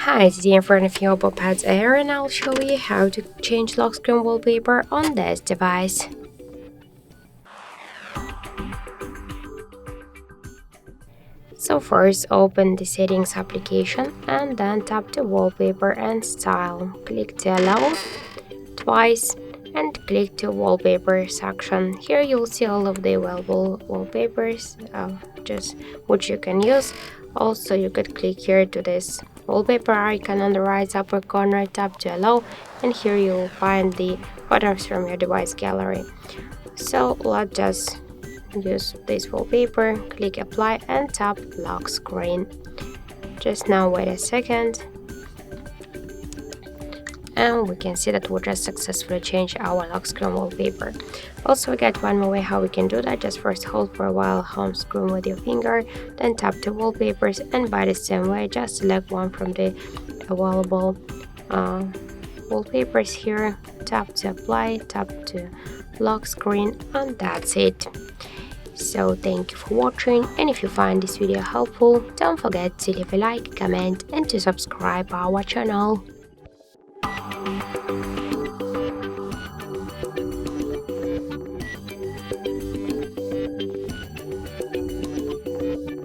Hi, today I'm in front of your OPPO Pad Air and I'll show you how to change lock screen wallpaper on this device. So first open the settings application and then tap the wallpaper and style. Click to allow twice and click to wallpaper section. Here you'll see all of the available wallpapers just which you can use. Also you could click here to this wallpaper icon on the right upper corner, tap to allow, and here you'll find the photos from your device gallery. So let's just use this wallpaper, click apply and tap lock screen. Just now wait a second and we can see that we just successfully changed our lock screen wallpaper. Also we got one more way how we can do that. Just first hold for a while home screen with your finger, then tap the wallpapers, and by the same way just select one from the available wallpapers here, tap to apply, tap to lock screen, and that's it. So thank you for watching, and if you find this video helpful, don't forget to leave a like, comment and to subscribe our channel.